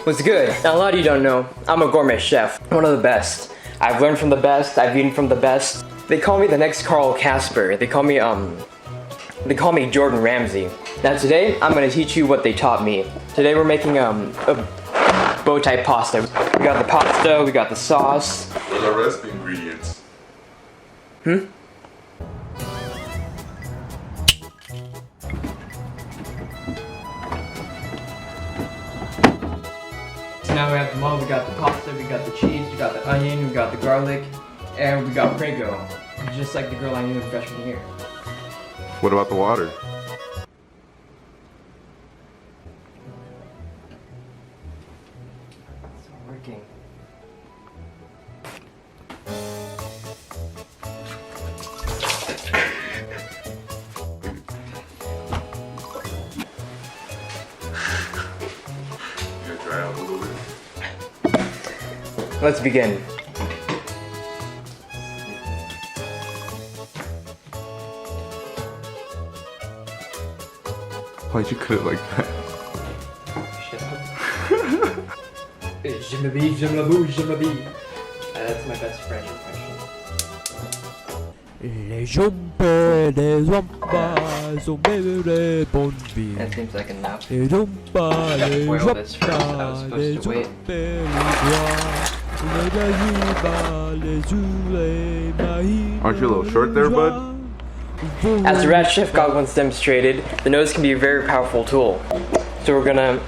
What's good? Now a lot of you don't know, I'm a gourmet chef. One of the best. I've learned from the best, I've eaten from the best. They call me the next Carl Casper. They call me Jordan Ramsay. Now today, I'm gonna teach you what they taught me. Today we're making a bow tie pasta. We got the pasta, we got the sauce. What are the recipe ingredients? So now we have the mold, we got the pasta, we got the cheese, we got the onion, we got the garlic, and we got Prego. Just like the girl I knew in freshman year. What about the water? It's working. Try out a little bit. Let's begin. Why'd you cut it like that? Shut up. That's my best French impression. Les jambes, les wampas, sont belles bonnes vies. That seems like enough. Les jambes, les Boil this first. I was wampas, supposed les to wait. jambes, les gazibas, les oulets, maïs. Aren't you a little short there, bud? As the Rat Chef God once demonstrated, the nose can be a very powerful tool. So we're gonna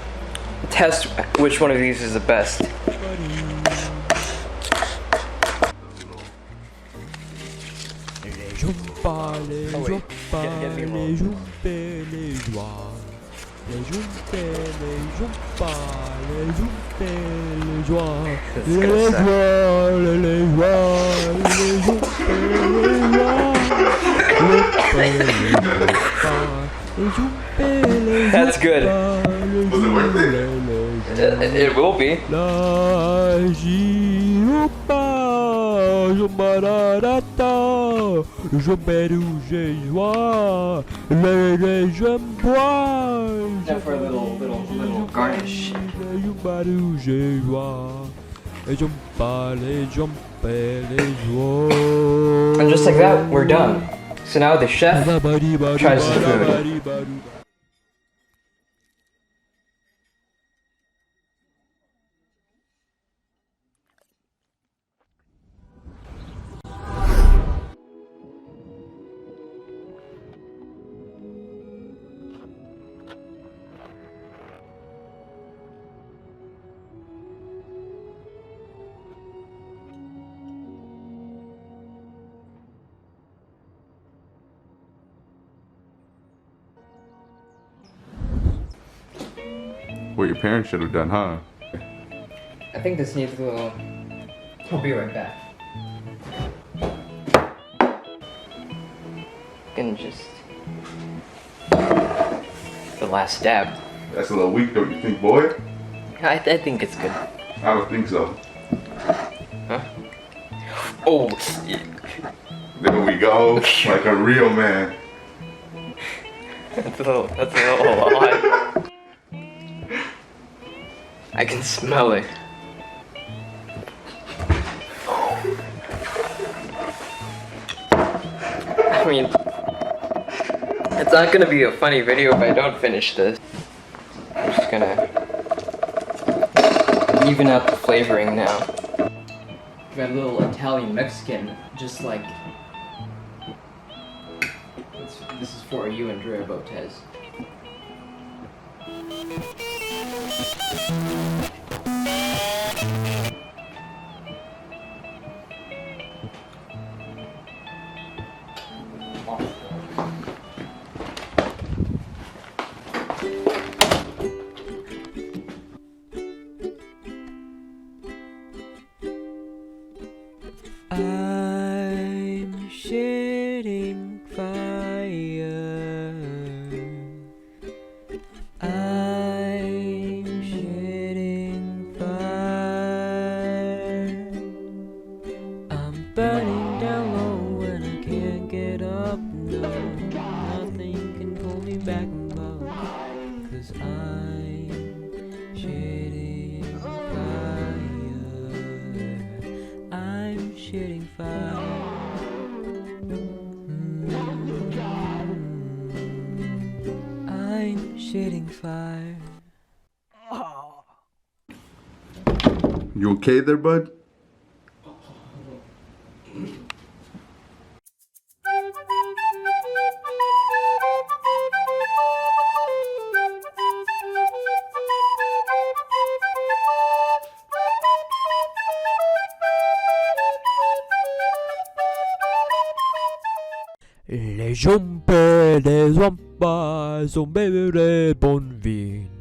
test which one of these is the best. Les jambes, les Oh, wait. Get me wampas, wrong. les jambes, les joies. Les jambes, les jambes, les jambes, les joies. This is Les gonna suck. joies, les joies, les jambes, les joies. That's good. Was it worth it? It will be. La giropa, jombarata, jomberouge joie, les jombois. Now for a little garnish. Jombarouge joie, les jompa, les jompe, les joies. And just like that, we're done. So now the chef tries the food. What your parents should have done, huh? I think this needs a little... I'll be right back. And just... The last stab. That's a little weak, don't you think, boy? I think it's good. I don't think so. Huh? Oh! There we go, like a real man. That's a little hot. I can smell it. I mean, it's not gonna be a funny video if I don't finish this. I'm just gonna even out the flavoring now. We got a little Italian Mexican, just like. This is for you and Drew Botez. I'm shedding fire. I'm shedding fire. I'm burning down low and I can't get up. No, nothing can pull me back above. 'Cause I'm shedding shitting fire. You okay there, bud? Les jambes des wampas sont bébés bon vin.